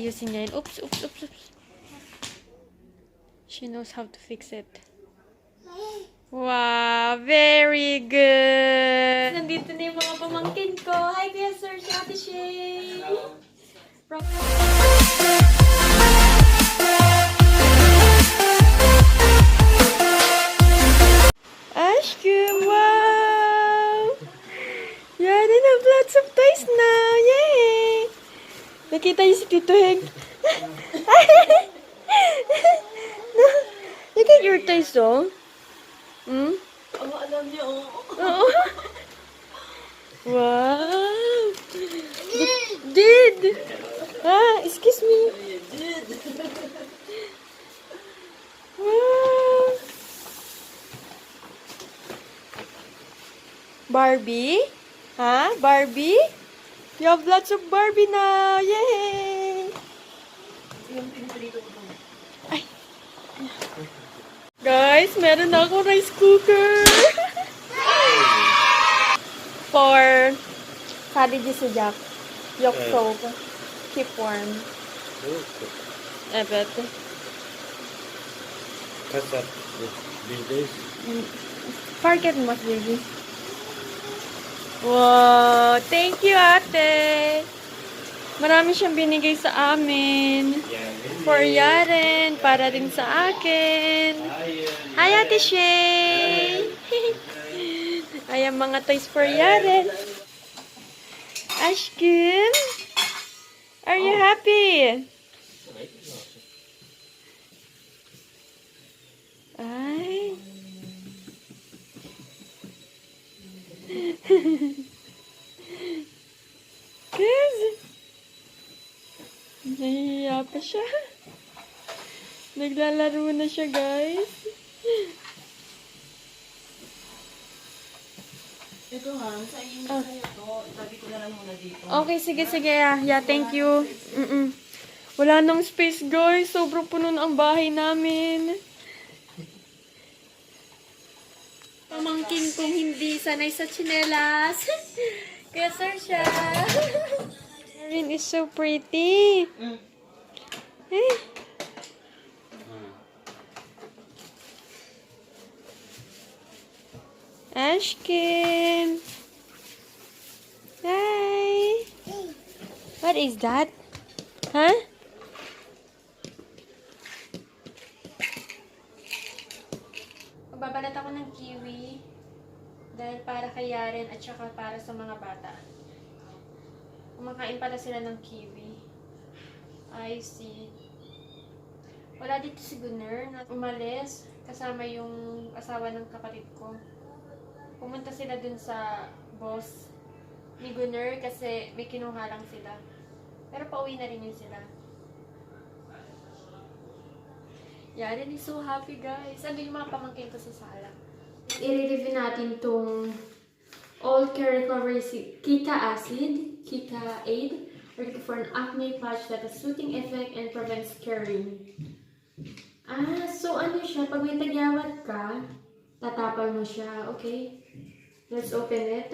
ayusin niya yun. Oops, oops, oops, oops. She knows how to fix it. Wow, very good! Nandito na yung mga pamangkin ko. Hi, Kuya Sir, Ate Shay! Ashkum, wow! Yan, I have lots of toys now! Yay! Nakita niyo si Tito Heng? Look at your toys, oh. Hmm? Oo, alam niyo, oo. Oo. Wow! Did! Ah, excuse me. Wow! Barbie? Ha? Barbie? You have lots of Barbie now! Yay! Ay! Guys, meron na ako rice cooker! For Sadiji Sujak. Yolk soap. Keep warm. Evet. What's up these days? Fark etmez baby. Wow! Thank you, ate! Marami siyang binigay sa amin. For Yaren, para din sa akin. Hi, Ate Shay! Ayan, mga toys for Yaren. Ashkin, are you happy? Ay. Cause, nahihiya pa siya. Naglalaro na siya, guys. Ito ha, sa inyo sa'yo to. Itabi ko na lang muna dito. Okay, sige, sige. Yeah, thank you. Wala nang space, guys. Sobrang puno na ang bahay namin. Pamangkin kong hindi sanay sa tsinelas. Kaya sir siya. Erin is so pretty. Eh. Ashkin. Hi. What is that? Huh? Magbabalat ako ng kiwi dahil para kay Yaren at saka para sa mga bata. Kumakain pala sila ng kiwi. I see. Wala dito si Gunner na umalis kasama yung asawa ng kapatid ko. Pumunta sila dun sa boss ni Gunner kasi may kinuha lang sila. Pero pauwi na rin yun sila. Yaren is so happy, guys. Ano yung mga pamangkin ko sa sala? I-review natin tong All Care Recovery Kika Acid, Kika Aid, working for an acne patch that has soothing effect and prevents scarring. So ano siya? Pag may tagyawat ka, tatapal mo siya, okay? Let's open it.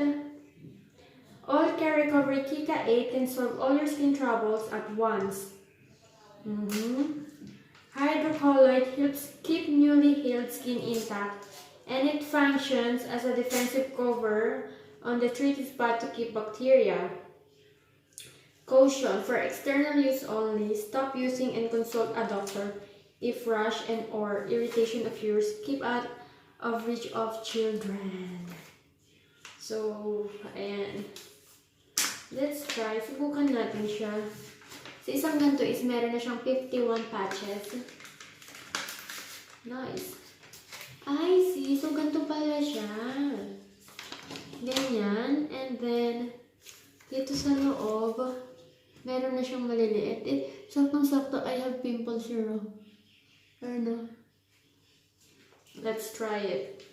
All Care Recovery Kika 8 can solve all your skin troubles at once. Hydrocolloid helps keep newly healed skin intact, and it functions as a defensive cover on the treated spot to keep bacteria. Caution: for external use only. Stop using and consult a doctor if rash and or irritation occurs. Keep out of reach of children. So, ayan. Let's try. Subukan natin siya. Sa isang ganito is meron na siyang 51 patches. Nice. I see. So, ganito pala siya. Ganyan. And then, dito sa loob, meron na siyang maliliit. Saktong-sakto, I have pimples here. Ano? Let's try it.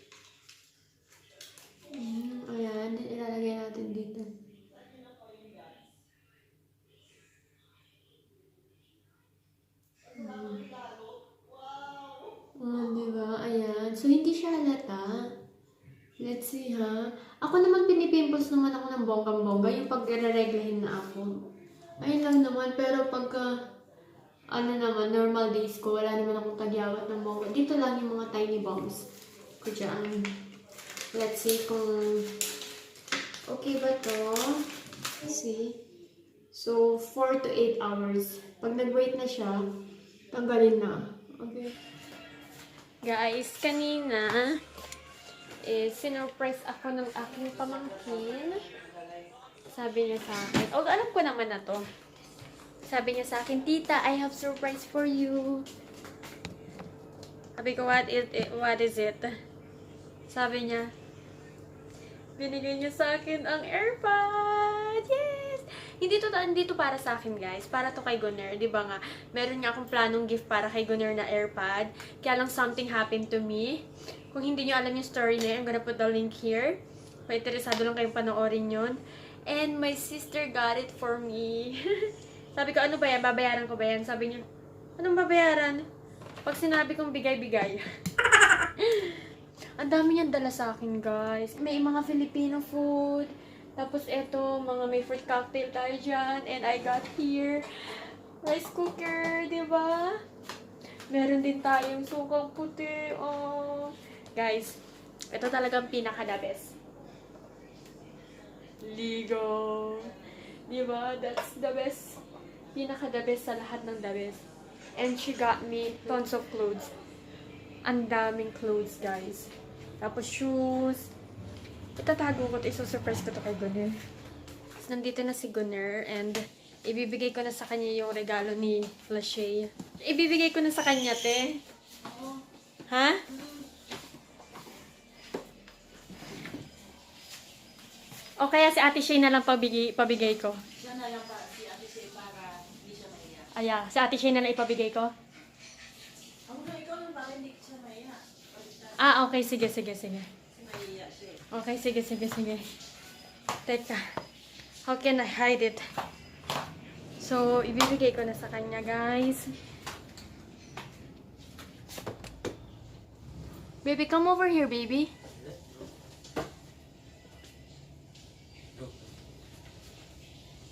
Ayan, ilalagay natin dito. Diba? Ayan. So, hindi siya halata. Let's see, ha? Ako naman, pinipimples naman ako ng bonggang-bongga. Yung pag-reglahin na ako. Ayun lang naman. Pero pagka ano naman, normal days ko, wala naman akong tagyawat ng bomba. Dito lang yung mga tiny bombs ko dyan. Let's see kung okay ba to. Let's see. So, 4 to 8 hours. Pag nag-wait na siya, tanggalin na. Okay. Guys, kanina, sinurprise ako ng aking pamangkin. Sabi niya sa akin, although alam ko naman na to. Sabi niya sa akin, Tita, I have surprise for you. Sabi ko, what is it? Sabi niya, binigay niya sa akin ang AirPod! Yes! Hindi to para sa akin, guys. Para to kay Gunner. Di ba nga, meron nga akong planong gift para kay Gunner na AirPod. Kaya lang something happened to me. Kung hindi nyo alam yung story na yun, I'm gonna put the link here. Kung interesado lang kayong panoorin yun. And my sister got it for me. Sabi ko, ano ba yan? Babayaran ko ba yan? Sabi niya, anong babayaran? Pag sinabi kong bigay-bigay. Ang dami niyang dala sa akin, guys. May mga Filipino food. Tapos eto, mga may fruit cocktail tayo dyan. And I got here rice cooker, di ba? Meron din tayong sukang puti. Oh. Guys, ito talagang pinaka-the best. Ligo. Di ba? That's the best. Pinaka-the best sa lahat ng the best. And she got me tons of clothes. Ang daming clothes, guys. Tapos shoes. Itatago ko ito. Iso-surprise ko to kay Gunner. So, nandito na si Gunner. And ibibigay ko na sa kanya yung regalo ni Flashay. Ibibigay ko na sa kanya, te. Ha? O kaya si Ate Shay na lang pabigay ko. Siya na lang pa, si Ate Shay para hindi siya maiyak. Aya, si Ate Shay na lang ipabigay ko. Ang ikaw lang bakit hindi siya maiyak? Ah, okay. Sige. Kasi maiyak siya eh. Okay, sige. Teka. How can I hide it? So, ibibigay ko na sa kanya, guys. Baby, come over here, baby.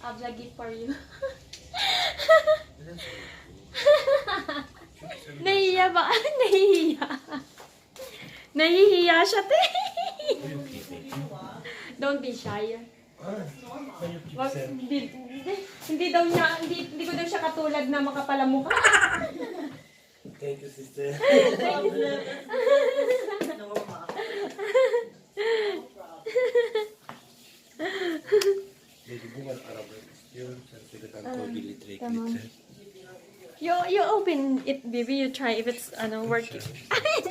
I'll vlog it for you. Nahihiya ba? Nahihiya siya, te. Don't be shy. Wag, hindi daw niya, hindi ko daw siya katulad na makapalamukha. Thank you, sister. Tamam. You open it, baby. You try if it's working.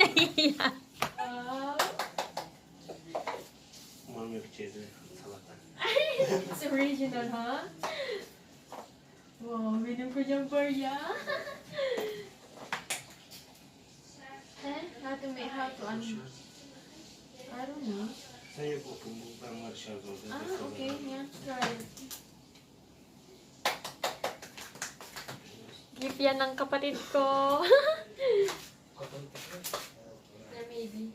Nahihiya. Mami yapacağız salata. It's original, huh? Wow, minum ko dyan barya. How to make, how to, I don't know. Sen yap oku bu ben var şarj oldu. Okay, yeah, try it. Gift yan ng kapatid ko. Yeah, maybe.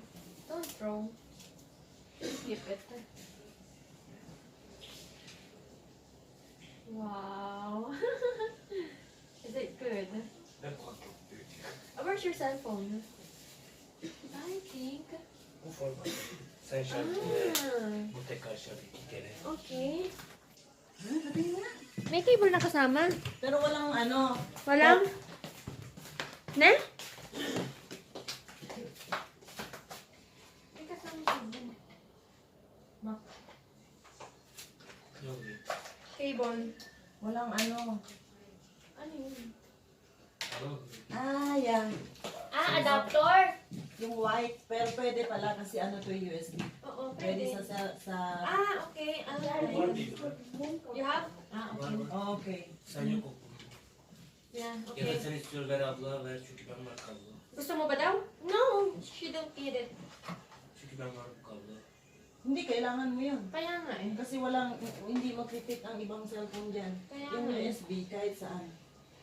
Don't throw. Keep it. Wow. Is it good? Where's your cell phone? I think. Bu format. Sen şarj bu tekrar şarj 2 kere. Okay. May cable na kasama? Pero walang ano. Walang? Ne? May kasama cable. Cable. Walang ano. Ano yun? Yan. Adapter? Yung white. Pero pwede pala kasi ano to USB. Oo, Pwede pwede. sa... Okay. You have? okay. Okay. Sen yok oku. Yeah, Ya da okay. sen istiyor ver abla ver çünkü ben var kablo. Gusto mo ba daw? No, she don't need it. Çünkü ben var bu kablo. Hindi, kailangan mo yun. Kaya nga eh. Kasi hindi mag-fit ang ibang cellphone dyan. Kaya Yung nga eh. USB, kahit saan.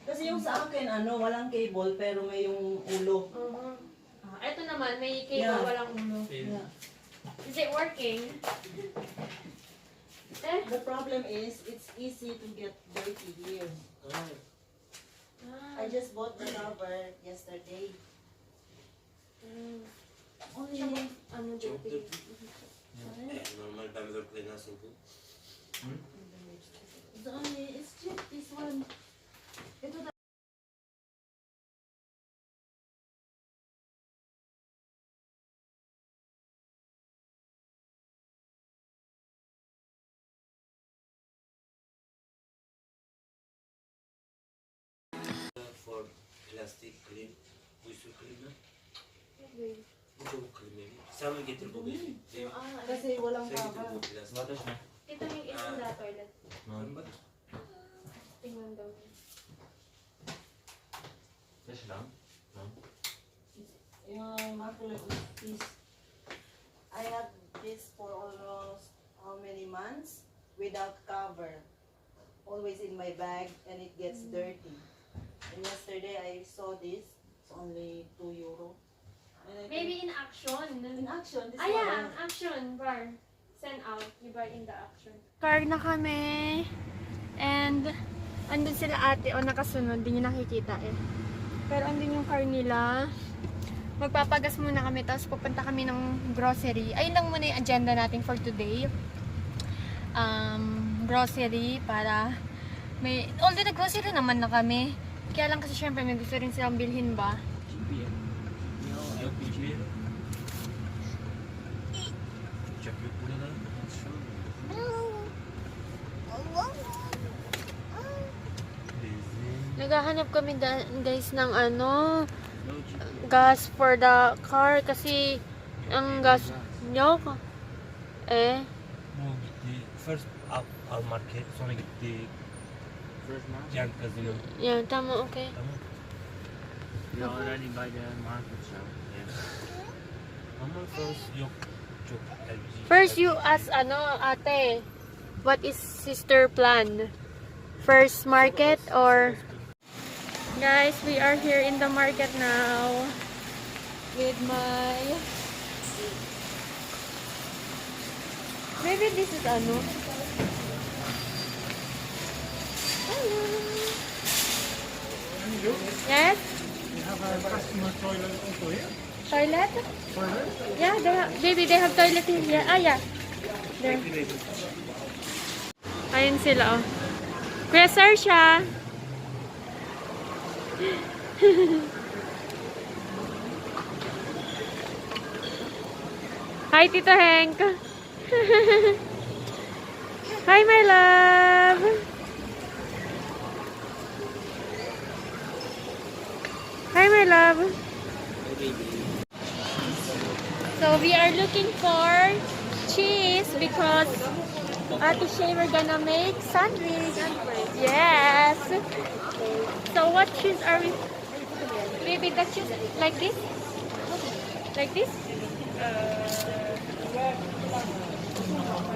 Kasi yung sa akin, walang cable, pero may yung ulo. Ito naman, may cable, Yeah. walang ulo. Yeah. Is it working? The problem is, it's easy to get dirty here. I just bought the cover yesterday. Only ano dito. Normal Pamela clean na simple. It's just this one. Ito na. For plastic clean. Gusto clean na? Gusto ko clean maybe. Sama getir ko baby. Kasi walang Sa getir cover. ko plastic. Ito yung isang na toilet. Ano ba? Tingnan daw. Yung makulit is this. I had this for almost how many months without cover. Always in my bag and it gets dirty. And yesterday I saw this. It's only €2. And I Maybe think- in action. in action. This Ah, yeah, one. action bar. Send out. You buy in the action. Car na kami. And, andun sila ate. O, nakasunod. Di nyo nakikita eh. Pero andun yung car nila. Magpapagas muna kami. Tapos pupunta kami ng grocery. Ayun lang muna yung agenda natin for today. Grocery para may... Although nag-grocery naman na kami. Kaya lang kasi syempre may gusto rin silang bilhin ba? Naghahanap kami guys ng ano, gas for the car kasi ang gas yok First al market, sonra gittik. Yan casino. yan tama okay. Tamam. We already by the market shop. Yes. Ama first yok çok LG. First you ask ano ate, what is sister plan? First market or guys, we are here in the market now with my maybe this is ano. Hello. Yes? We have a customer toilet also here. Toilet? Toilet? Yeah, they have toilet in here. Ah, yeah. There. Ayun sila, oh. Kuya Sarsha! Hi, Tito Hank! Hi, my love! Hi, my love! So, we are looking for cheese because Ate Shay, we're gonna make sandwich. Yes! So, what cheese are we? Maybe the cheese like this? Like this?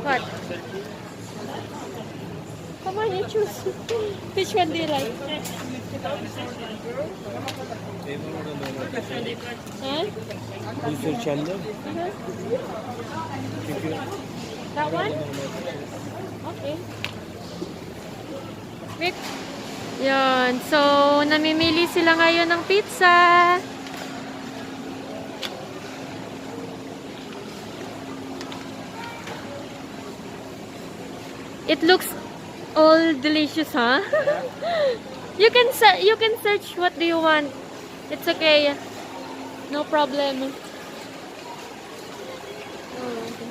What? Come on, you choose. Which one do you like? Huh? Usul çanda. That one? Okay. Wait. Yan. So, namimili sila ngayon ng pizza. It looks all delicious, huh? You can search what do you want. It's okay. No problem. Oh, okay.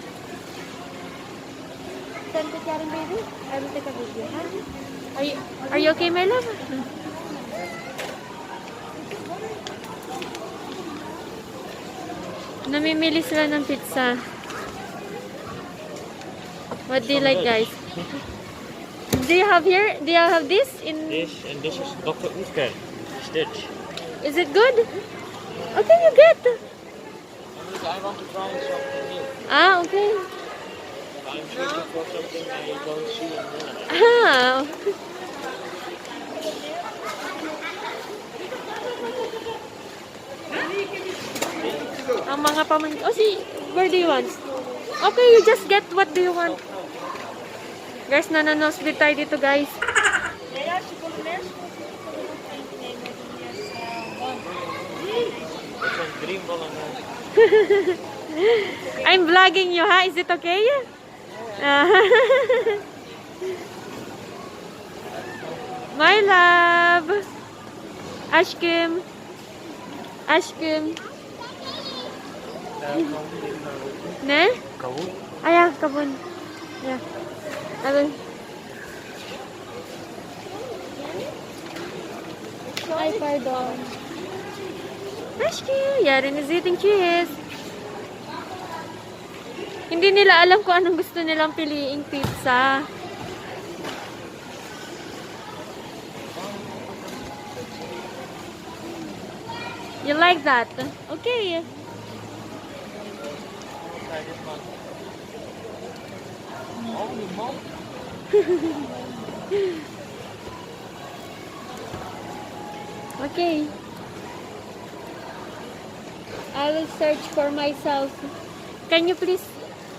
Send to Karen, baby. I will take a video, huh? Are you okay, my love? Namimili sila ng pizza. What do you like, guys? Do you have here? Do you have this in? This and this is Dr. Oetker. Stitch. Is it good? Okay, you get. I want to try something new. Ah, okay. I'm searching for something I don't see in there. Ah. Ang mga pamangkin. Oh, see, where do you want? Okay, you just get what do you want. Guys, nananosbit tayo dito, guys. It's a dream ball. I'm vlogging you, ha? Is it okay? My love. Ashkim. Ashkim. Ne? Kawun. Ayan, kabun. Yeah. Kabun. Ay, pardon. Ashkim. Yaren is eating cheese. Hindi nila alam kung anong gusto nilang piliing pizza. You like that? Okay. Okay. I will search for myself. Can you please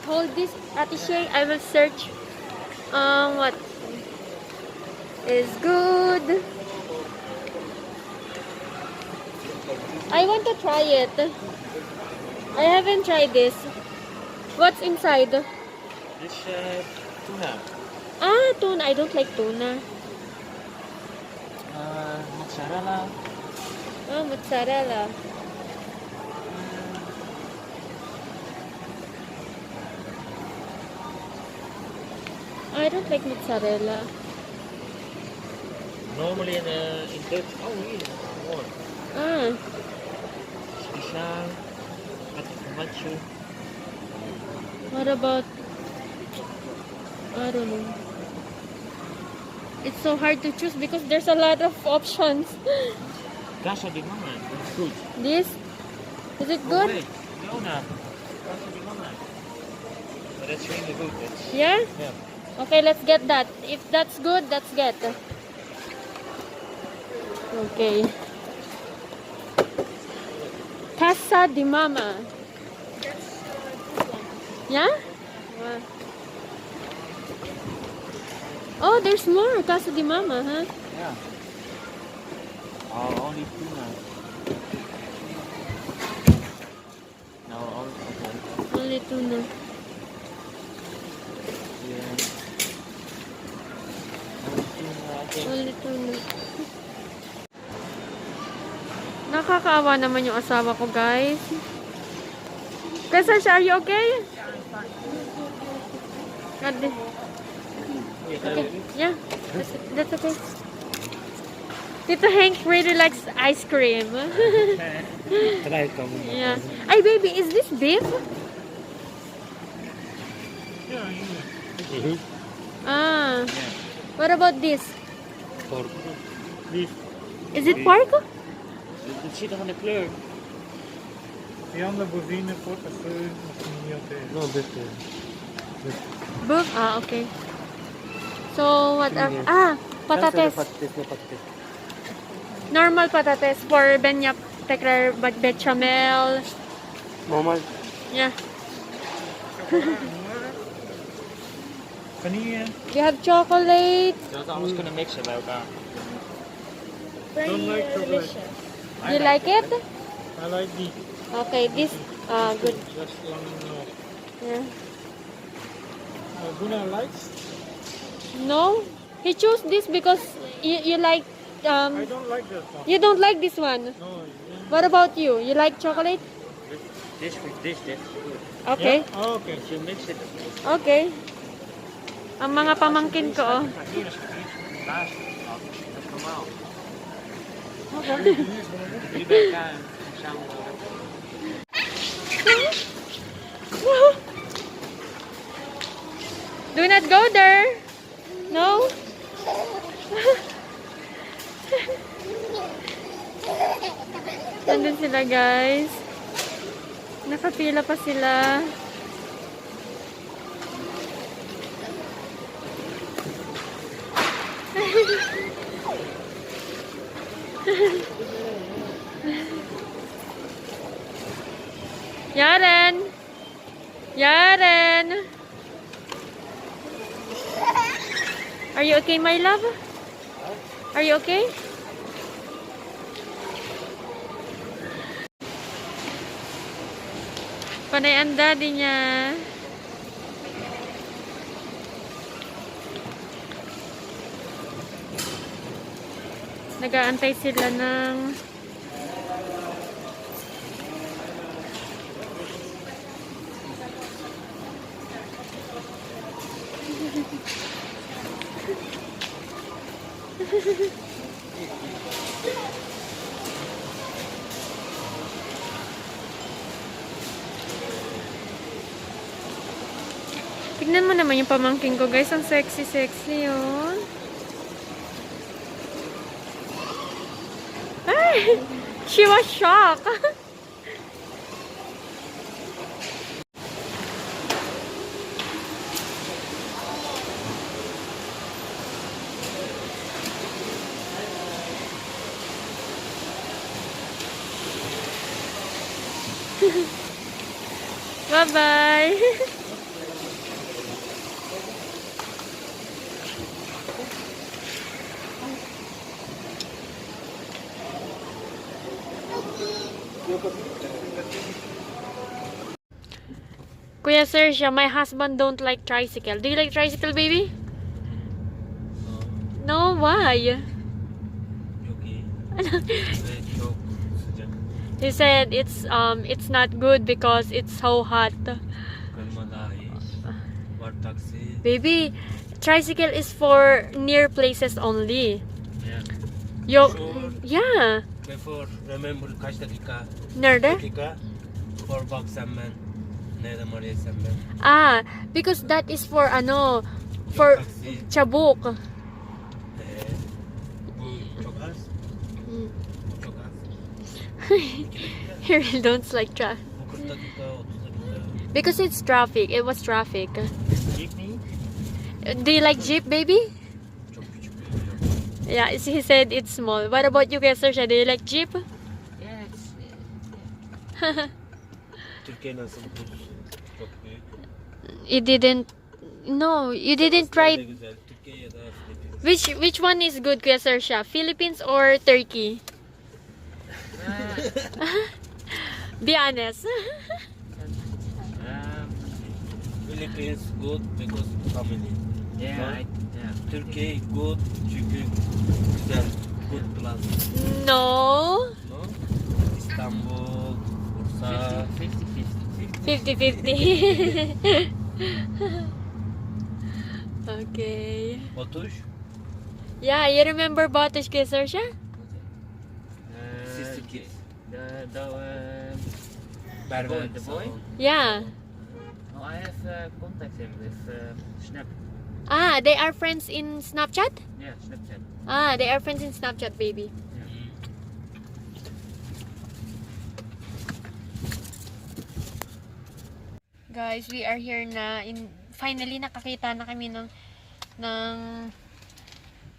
hold this, Ate Shay? I will search what is good. I want to try it. I haven't tried this. What's inside? This tuna. Ah, tuna. I don't like tuna. Mozzarella. Ah, mozzarella. I don't like mozzarella. Normally in Dutch. Oh, really? More. Ah, Special. Macho. what about? I don't know. It's so hard to choose because there's a lot of options. Casa de Mama. It's good. This? Is it Oh, good? wait. No, no. Casa de Mama. But that's really good. That's, Yeah? yeah. Okay, let's get that. If that's good, let's get. Okay. Casa de Mama. Yeah? Wow. Oh, there's more. Casa de Mama, huh? Yeah. Oh, only tuna. No, okay. Only tuna. Yeah. Only tuna, okay. Only tuna. Nakakaawa naman yung asawa ko, guys. Kasasha, are you okay? Ate. Okay. Yeah, that's okay. Tito Hank really likes ice cream. Try come. Yeah. Ay, baby, is this beef? Ah. What about this? Pork. Beef. Is it pork? Het zit toch aan de kleur? Die andere bovine pot is misschien niet oké. No, dit. Beef? Ah, okay. So, what are... Ah, patates. Patates na patates. Normal patates for benyap, tekrar, bechamel. Normal. Yeah. Vanille. You have chocolate. So I was gonna mix it like that. Don't like chocolate. You like it? I like the Okay, this... good. just one Yeah. Guna likes. No? He chose this because you like... I don't like that one. You don't like this one. No. What about you? You like chocolate? This with this, that's good. Okay. Yeah? Oh, okay. If you mix it. Okay. Ang mga pamangkin ko, oh. Hier is laatst. Dat is normaal. Jullie bij elkaar samen worden. Do not go there. No? Nandun sila, guys. Nakapila pa sila. Yaren! Yaren! Are you okay, my love? Are you okay? Panay ang daddy niya. Nag-aantay sila ng tignan mo naman yung pamangking ko, guys. Ang sexy-sexy yun. Ay! She was shocked. Bye-bye. Kuya Sergio, my husband don't like tricycle. Do you like tricycle, baby? No, why? 여기 왜 쪽 쓰자? He said it's not good because it's so hot. 얼마나 월 taxi? Baby, tricycle is for near places only. Yeah. Yo, Sure. yeah. Before remember kaç dakika? Nerede? dakika? For baksanmen. Nerede oraya sen ben? Ah, because that is for ano, for Taxi. Chabuk. Bu çok az. Mm. Bu çok az. He really don't like traffic. Bu 40 dakika, 30 dakika. Because it's traffic. It was traffic. Jeepney? Do you like Jeep, baby? Çok küçük bir yol. Yeah, he said it's small. What about you guys, Sarsha? Do you like Jeep? Yeah, it's... Türkiye nasıl buz? Çok büyük. You didn't. No, you didn't Aslında try. güzel. Türkiye ya da Philippines. Which one is good, Kuya Sarsha? Philippines or Turkey? Be honest. Philippines good because family. yeah, yeah. Türkiye good çünkü güzel. Good plus. No. No? İstanbul, Bursa. 50-50. 50-50. Okay. Batuş. Yeah, you remember Batush, Kuya Sarsha? Sister kids. Berber, the boy? Yeah. Oh, I have contact him with Snap. Ah, they are friends in Snapchat? Yeah, Snapchat. Ah, they are friends in Snapchat, baby. Guys, we are here na finally nakakita na kami ng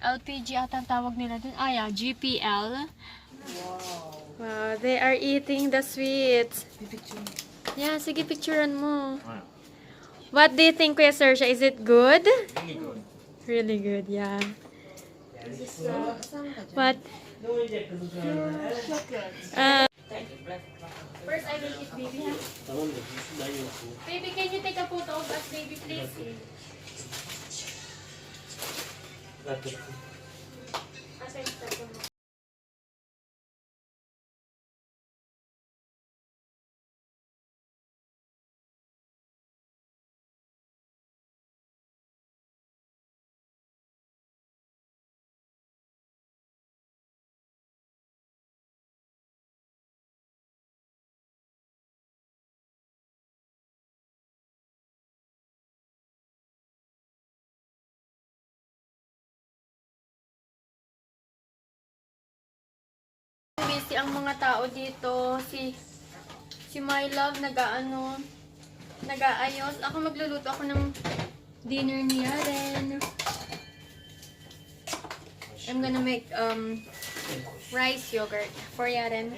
LPG ata ang tawag nila dun. Ah, yeah, GPL. Wow, they are eating the sweets. Yeah, sige, picturean mo. Wow. What do you think, Kuya Sarsha? Is it good? Really good. Really good, yeah. What? First, I will eat baby, ha? Tamam da ben yokum. Baby, can you take a photo of us, baby, please? Zaten. Asa yung cellphone mo? Busy ang mga tao dito. Si My Love nag-aayos. Ako magluluto ako ng dinner ni Yaren. I'm gonna make rice yogurt for Yaren.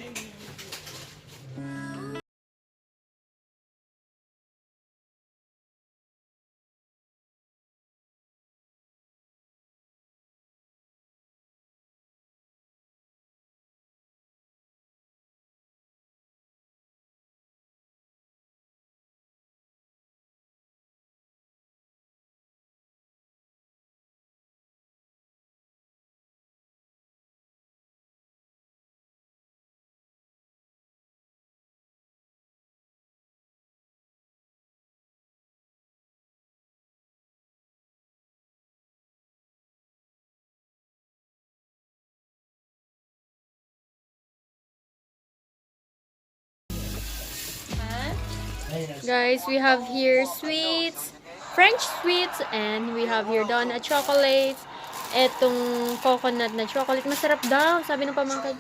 Guys, we have here sweets, French sweets, and we have here donut chocolates. Etong coconut na chocolate, masarap daw, sabi ng pamangkin.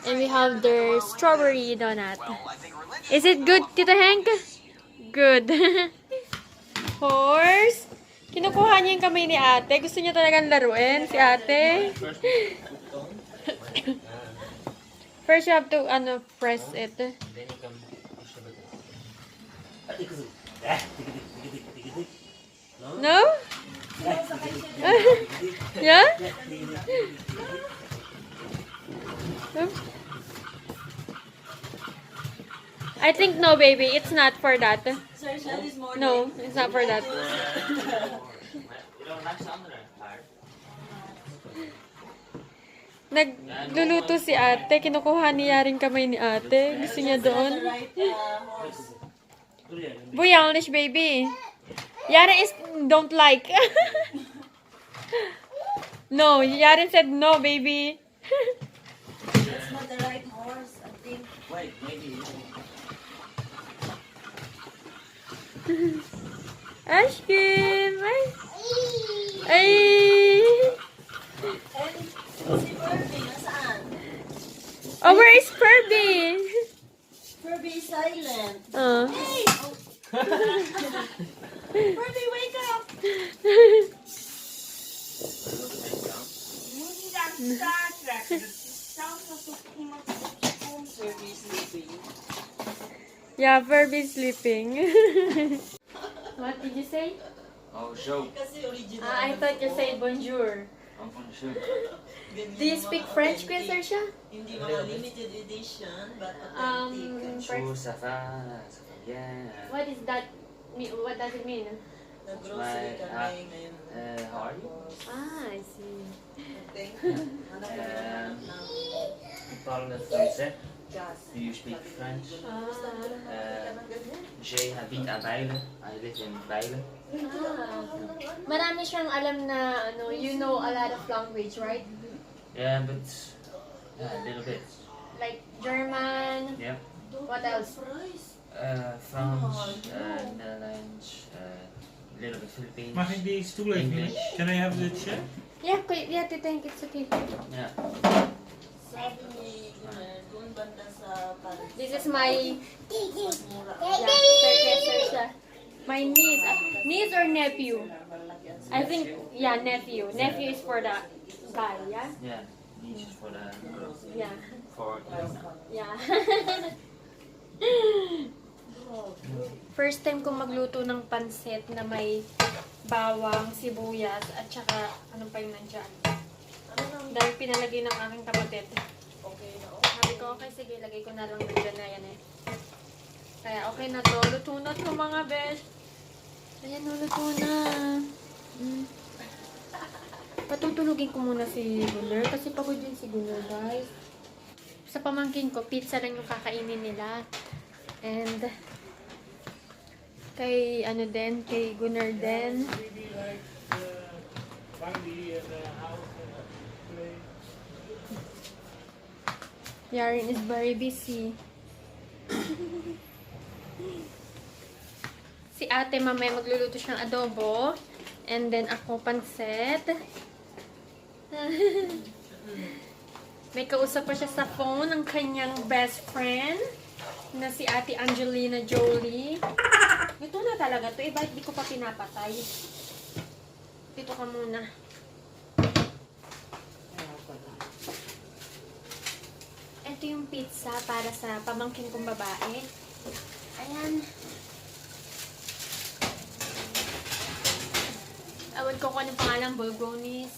And we have their strawberry donut. Is it good, Tita Hank? Good. Horse. Kinukuha niya yung kamay ni ate. Gusto niya talagang laruin, si ate. First, you have to, press it. Then you can push the button. No? Yeah? I think no, baby. It's not for that. Sir, siya this morning. No, it's not for that. Nagluluto si ate. Kinukuha niya rin kamay ni ate. Gusto niya doon. Right horse. Bouillonish, baby. Yara is don't like. No, Yaren said no, baby. That's not the right horse, I think. Wait, maybe. Ashkin! Ay! Ay! And si Furby, nasaan? Oh, where is Furby? Furby is silent. Hey! Furby, wake up! Furby is sleeping. Yeah, Furby sleeping. What did you say? Oh, show. Kasi original. I thought you said bonjour. I'm on show. Do you speak French, Kuya Sarsha? Hindi mga limited edition, but authentic. Bonjour, ça va? Ça va bien? What is that? What does it mean? Nag-grocery kami ngayon. How are you? Ah, I see. Thank you. Hanap ko na Je parle français. gas. Do you speak French? Ah. J'ai habite à Bijlen. I live in Bijlen. Marami siyang alam na, you know a lot of language, right? Yeah, but a little bit. Like German, Yeah. what else? French, Netherlands, a little bit Philippines. Mag ik die stoel even nemen? English. Can I have the chair? Yeah, I think it's okay. Yeah. Sabi ni doon banda sa Paris. This is my, Mas mura. Sarsha. My niece. Niece or nephew? I think, yeah, nephew. Nephew is for the guy, yeah? Yeah. This is for the girls. Yeah. For Yeah. First time kong magluto ng pansit na may bawang, sibuyas, at saka anong pa yung nandyan. Dahil pinalagay ng aking kapatid. Okay na. Sabi ko, okay, sige, lagay ko na lang nandyan na yan eh. Kaya okay na to. Luto na to mga besh. Ayan, luto na. Patutulugin ko muna si Gunner kasi pagod din si Gunner, guys. Sa pamangkin ko, pizza lang yung kakainin nila. And kay kay Gunner din. Maybe like Bambi and the house and play. Yaren is very busy. Si ate mamaya magluluto siyang adobo. And then ako pansit. May kausap pa siya sa phone ng kanyang best friend na si Ate Angelina Jolie. Ito na talaga to. Bakit di ko pa pinapatay? Dito ka muna. Ito yung pizza para sa pamangkin kong babae. Ayan. Awan ko kung anong pangalan, Bulgonis.